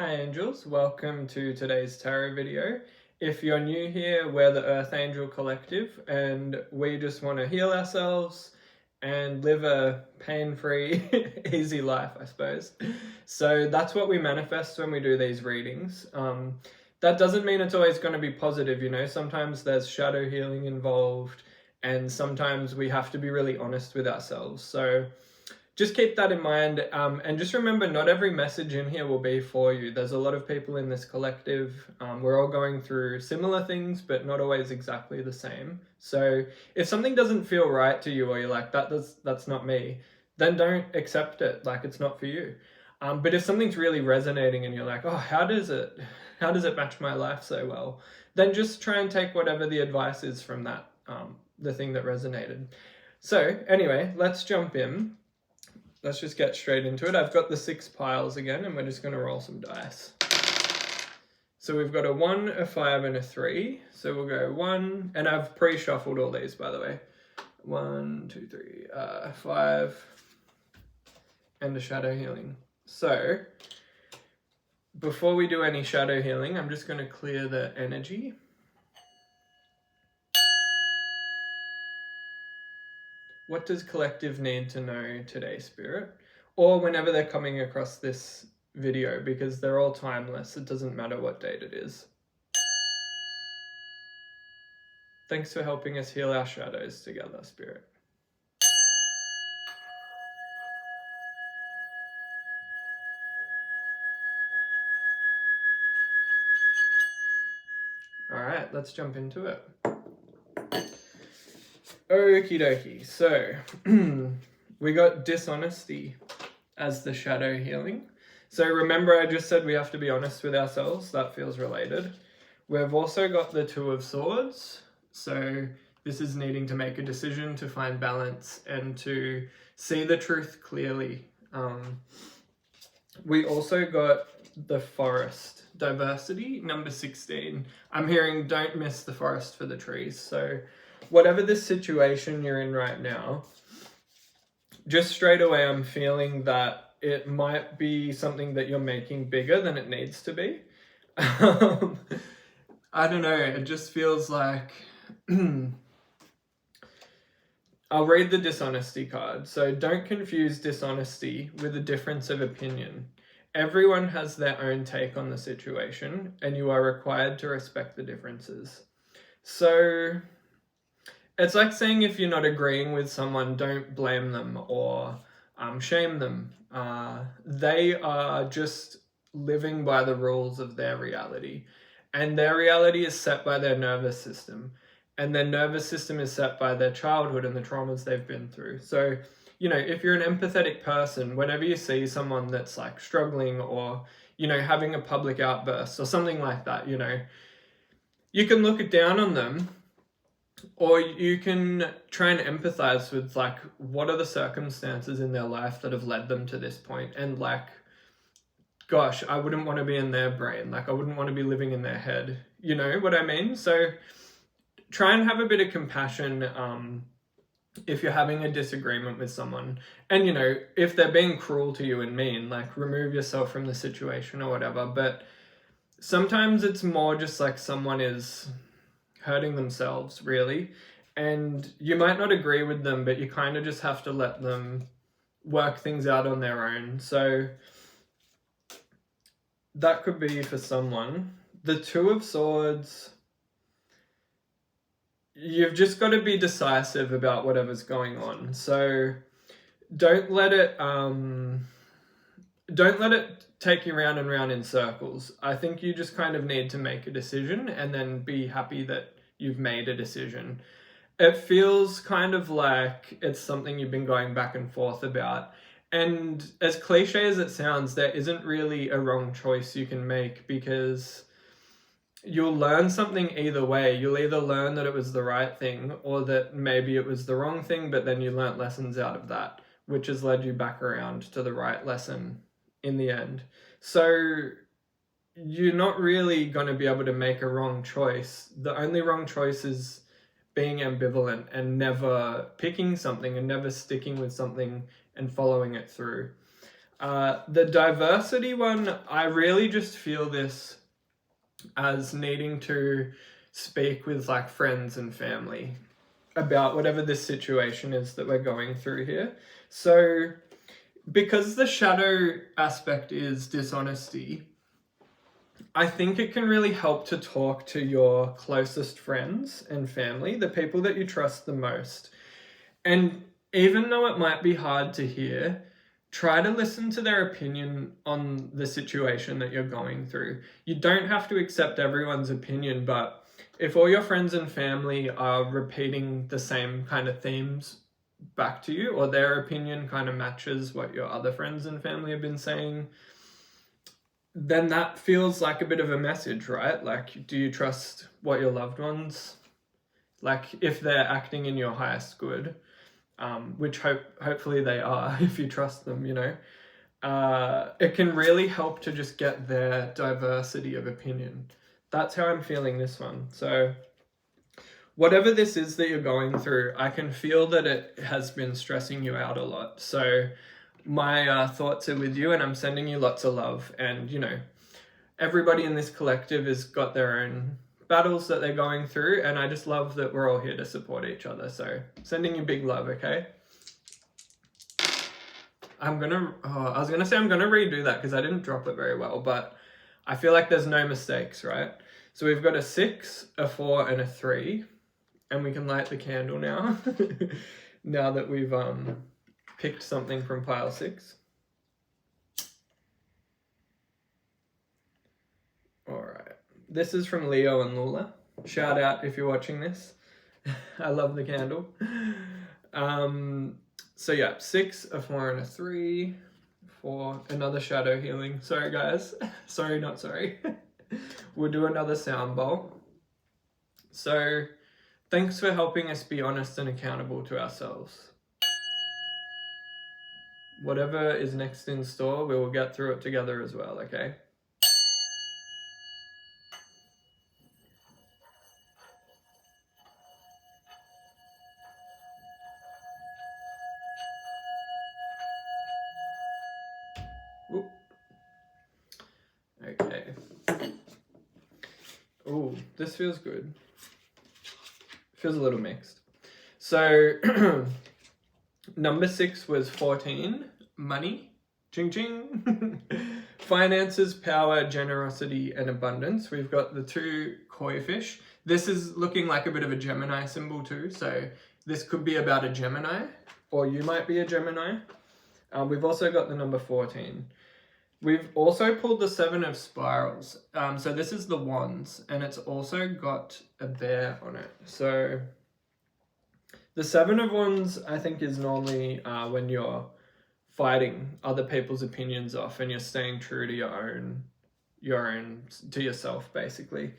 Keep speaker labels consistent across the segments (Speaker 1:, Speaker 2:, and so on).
Speaker 1: Hi angels, welcome to today's tarot video. If you're new here, we're the Earth Angel Collective and we just want to heal ourselves and live a pain-free, easy life, I suppose. So that's what we manifest when we do these readings. That doesn't mean it's always going to be positive, you know. Sometimes there's shadow healing involved and sometimes we have to be really honest with ourselves. So just keep that in mind, and just remember, not every message in here will be for you. There's a lot of people in this collective. We're all going through similar things, but not always exactly the same. So if something doesn't feel right to you, or you're like, that's not me, then don't accept it, like it's not for you. But if something's really resonating and you're like, oh, how does it match my life so well? Then just try and take whatever the advice is from that, the thing that resonated. So anyway, let's jump in. Let's just get straight into it. I've got the 6 piles again, and we're just going to roll some dice. So we've got a 1, a 5, and a 3. So we'll go 1, and I've pre-shuffled all these, by the way. 1, 2, 3, 5, and a shadow healing. So before we do any shadow healing, I'm just going to clear the energy. What does collective need to know today, Spirit? Or whenever they're coming across this video, because they're all timeless. It doesn't matter what date it is. Thanks for helping us heal our shadows together, Spirit. Alright, let's jump into it. Okie dokie, so we got dishonesty as the shadow healing. So remember I just said we have to be honest with ourselves. That feels related. We've also got the 2 of Swords. So this is needing to make a decision, to find balance, and to see the truth clearly. We also got the Forest, diversity, number 16. I'm hearing don't miss the forest for the trees. So whatever this situation you're in right now, just straight away I'm feeling that it might be something that you're making bigger than it needs to be. I don't know, it just feels like... I'll read the dishonesty card. So don't confuse dishonesty with a difference of opinion. Everyone has their own take on the situation, and you are required to respect the differences. So it's like saying if you're not agreeing with someone, don't blame them or shame them. They are just living by the rules of their reality. And their reality is set by their nervous system. And their nervous system is set by their childhood and the traumas they've been through. So, you know, if you're an empathetic person, whenever you see someone that's like struggling or, you know, having a public outburst or something like that, you know, you can look it down on them, or you can try and empathize with like, what are the circumstances in their life that have led them to this point? And like, gosh, I wouldn't want to be in their brain. Like I wouldn't want to be living in their head. You know what I mean? So try and have a bit of compassion if you're having a disagreement with someone. And, you know, if they're being cruel to you and mean, like remove yourself from the situation or whatever. But sometimes it's more just like someone is hurting themselves, really. And you might not agree with them, but you kind of just have to let them work things out on their own. So that could be for someone. The 2 of Swords... You've just got to be decisive about whatever's going on. So don't let it take you round and round in circles. I think you just kind of need to make a decision and then be happy that you've made a decision. It feels kind of like it's something you've been going back and forth about. And as cliche as it sounds, there isn't really a wrong choice you can make, because you'll learn something either way. You'll either learn that it was the right thing or that maybe it was the wrong thing, but then you learnt lessons out of that, which has led you back around to the right lesson in the end. So you're not really going to be able to make a wrong choice. The only wrong choice is being ambivalent and never picking something and never sticking with something and following it through. The diversity one, I really just feel this as needing to speak with like friends and family about whatever this situation is that we're going through here. So because the shadow aspect is dishonesty, I think it can really help to talk to your closest friends and family, the people that you trust the most. And even though it might be hard to hear, try to listen to their opinion on the situation that you're going through. You don't have to accept everyone's opinion, but if all your friends and family are repeating the same kind of themes back to you, or their opinion kind of matches what your other friends and family have been saying, then that feels like a bit of a message, right? Like, do you trust what your loved ones, like if they're acting in your highest good, which hopefully they are if you trust them, you know, it can really help to just get their diversity of opinion. That's how I'm feeling this one. So whatever this is that you're going through, I can feel that it has been stressing you out a lot. So my thoughts are with you, and I'm sending you lots of love. And, you know, everybody in this collective has got their own battles that they're going through, and I just love that we're all here to support each other. So sending you big love, okay? I was gonna say I'm gonna redo that because I didn't drop it very well, but I feel like there's no mistakes, right? So we've got a 6, a 4, and a 3, and we can light the candle now. Now that we've picked something from pile 6. All right. This is from Leo and Lula. Shout out if you're watching this. I love the candle. So yeah, 6, a 4, and a 3. 4, another shadow healing. Sorry guys. Sorry, not sorry. We'll do another sound bowl. So thanks for helping us be honest and accountable to ourselves. Whatever is next in store, we will get through it together as well, okay? Oop. Okay. Ooh, this feels good. Feels a little mixed. So, number 6 was 14, money, ching ching. Finances, power, generosity, and abundance. We've got the 2 koi fish. This is looking like a bit of a Gemini symbol too, so this could be about a Gemini, or you might be a Gemini. We've also got the number 14. We've also pulled the 7 of spirals. So this is the wands, and it's also got a bear on it. So the 7 of wands, I think, is normally when you're fighting other people's opinions off and you're staying true to to yourself, basically.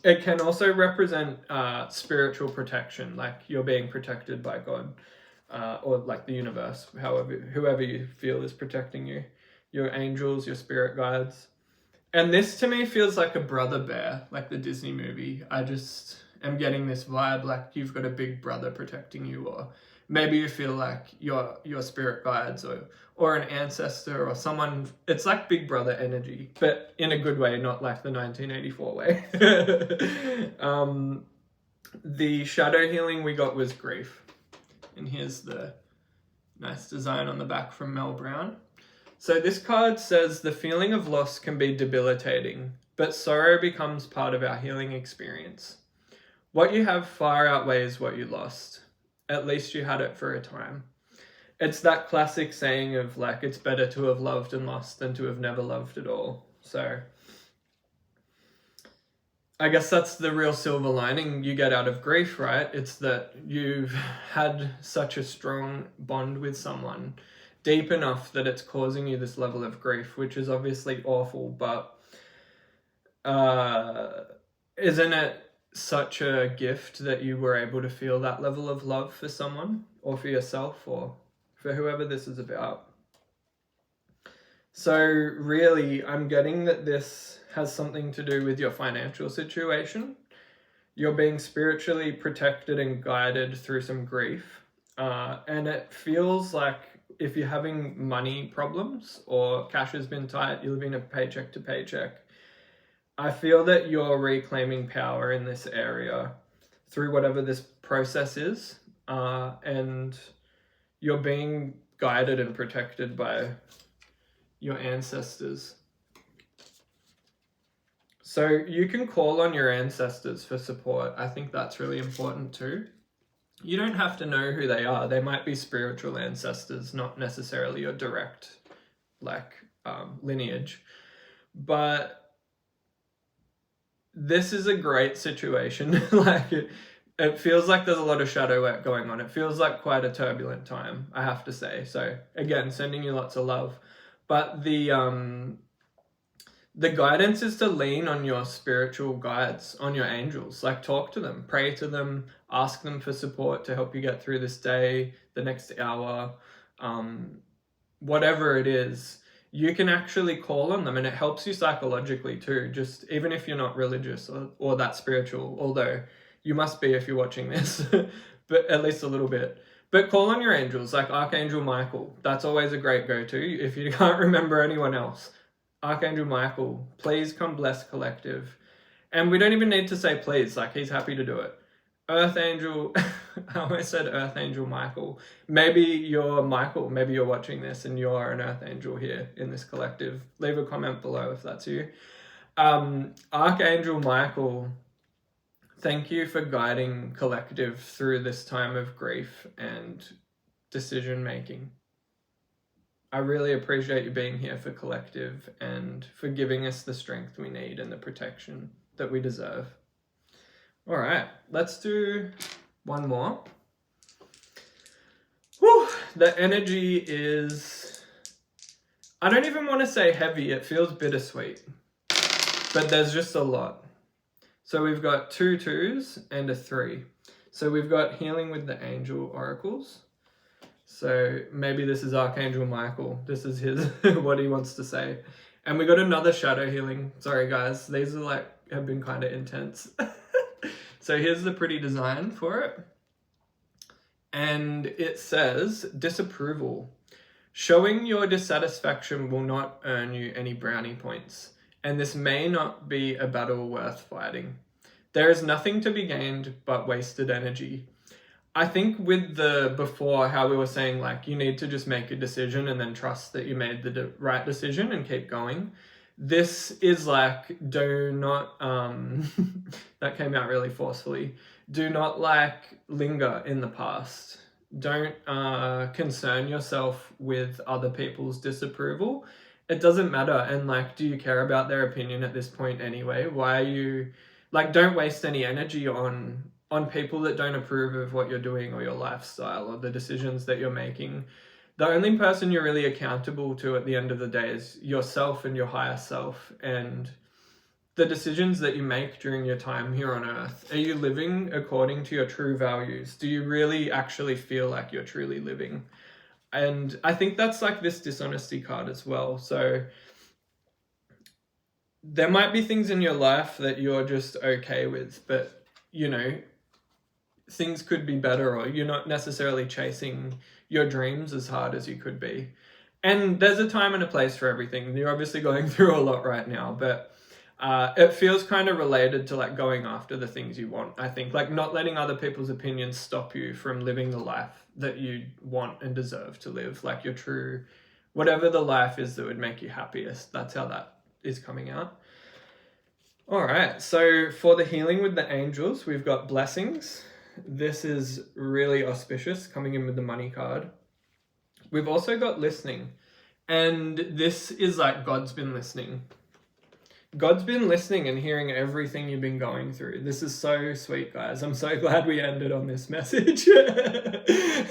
Speaker 1: It can also represent spiritual protection, like you're being protected by God, or like the universe, whoever you feel is protecting you. Your angels, your spirit guides. And this to me feels like a brother bear, like the Disney movie. I just am getting this vibe like you've got a big brother protecting you, or maybe you feel like your spirit guides or an ancestor or someone. It's like big brother energy, but in a good way, not like the 1984 way. The shadow healing we got was grief. And here's the nice design on the back from Mel Brown. So this card says the feeling of loss can be debilitating, but sorrow becomes part of our healing experience. What you have far outweighs what you lost. At least you had it for a time. It's that classic saying of like, it's better to have loved and lost than to have never loved at all. So I guess that's the real silver lining you get out of grief, right? It's that you've had such a strong bond with someone, deep enough that it's causing you this level of grief, which is obviously awful, but isn't it such a gift that you were able to feel that level of love for someone, or for yourself, or for whoever this is about? So really, I'm getting that this has something to do with your financial situation. You're being spiritually protected and guided through some grief. And it feels like if you're having money problems or cash has been tight, you're living a paycheck to paycheck, I feel that you're reclaiming power in this area through whatever this process is, and you're being guided and protected by your ancestors. So you can call on your ancestors for support. I think that's really important too. You don't have to know who they are. They might be spiritual ancestors, not necessarily your direct lineage. But this is a great situation. It feels like there's a lot of shadow work going on. It feels like quite a turbulent time, I have to say. So again, sending you lots of love. But the guidance is to lean on your spiritual guides, on your angels. Like, talk to them, pray to them, ask them for support to help you get through this day, the next hour, whatever it is. You can actually call on them, and it helps you psychologically too, just even if you're not religious or that spiritual, although you must be if you're watching this, but at least a little bit. But call on your angels, like Archangel Michael. That's always a great go-to if you can't remember anyone else. Archangel Michael, please come bless collective. And we don't even need to say please, like he's happy to do it. Earth Angel, I almost said Earth Angel Michael. Maybe you're Michael, maybe you're watching this and you're an Earth Angel here in this collective. Leave a comment below if that's you. Archangel Michael, thank you for guiding collective through this time of grief and decision making. I really appreciate you being here for collective and for giving us the strength we need and the protection that we deserve. All right, let's do one more. Whew, the energy is, I don't even want to say heavy, it feels bittersweet, but there's just a lot. So we've got 2 2s and a 3. So we've got healing with the angel oracles. So maybe this is Archangel Michael. This is his what he wants to say. And we got another shadow healing. Sorry guys, these are have been kind of intense. So here's the pretty design for it. And it says, disapproval. Showing your dissatisfaction will not earn you any brownie points, and this may not be a battle worth fighting. There is nothing to be gained but wasted energy. I think with the before, how we were saying, you need to just make a decision and then trust that you made the right decision and keep going. This is do not, that came out really forcefully. Do not linger in the past. Don't concern yourself with other people's disapproval. It doesn't matter. And do you care about their opinion at this point anyway? Why are you, don't waste any energy on people that don't approve of what you're doing or your lifestyle or the decisions that you're making. The only person you're really accountable to at the end of the day is yourself and your higher self, and the decisions that you make during your time here on earth. Are you living according to your true values? Do you really actually feel like you're truly living? And I think that's this dishonesty card as well. So there might be things in your life that you're just okay with, but things could be better, or you're not necessarily chasing your dreams as hard as you could be. And there's a time and a place for everything. You're obviously going through a lot right now, but it feels kind of related to going after the things you want. I think not letting other people's opinions stop you from living the life that you want and deserve to live, your true, whatever the life is that would make you happiest. That's how that is coming out. All right, so for the healing with the angels, we've got blessings. This is really auspicious, coming in with the money card. We've also got listening, and this is God's been listening. God's been listening and hearing everything you've been going through. This is so sweet, guys. I'm so glad we ended on this message.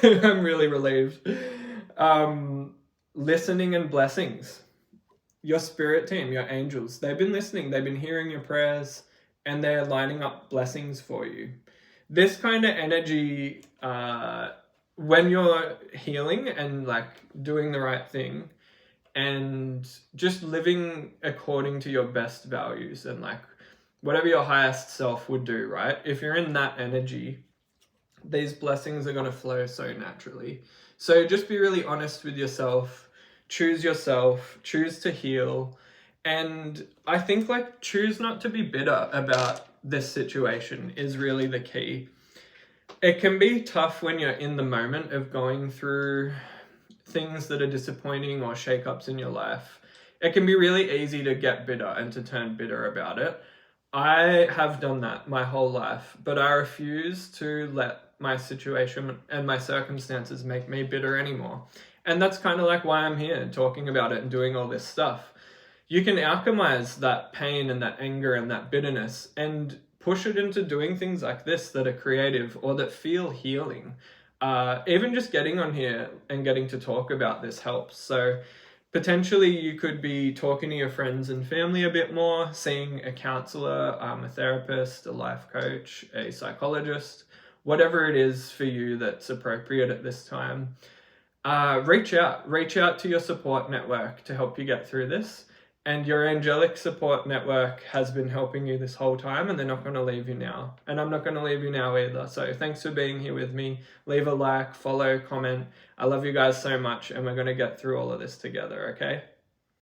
Speaker 1: I'm really relieved. Listening and blessings. Your spirit team, your angels, they've been listening. They've been hearing your prayers, and they're lining up blessings for you. This kind of energy, when you're healing and doing the right thing and just living according to your best values and whatever your highest self would do, right? If you're in that energy, these blessings are going to flow so naturally. So just be really honest with yourself, choose to heal. And I think like choose not to be bitter about this situation is really the key. It can be tough when you're in the moment of going through things that are disappointing or shake-ups in your life. It can be really easy to get bitter and to turn bitter about it. I have done that my whole life, but I refuse to let my situation and my circumstances make me bitter anymore. And that's kind of like why I'm here talking about it and doing all this stuff. You can alchemize that pain and that anger and that bitterness and push it into doing things like this that are creative or that feel healing. Even just getting on here and getting to talk about this helps. So potentially you could be talking to your friends and family a bit more, seeing a counselor, a therapist, a life coach, a psychologist, whatever it is for you that's appropriate at this time. Reach out to your support network to help you get through this. And your angelic support network has been helping you this whole time, and they're not going to leave you now. And I'm not going to leave you now either. So thanks for being here with me. Leave a like, follow, comment. I love you guys so much, and we're going to get through all of this together, okay?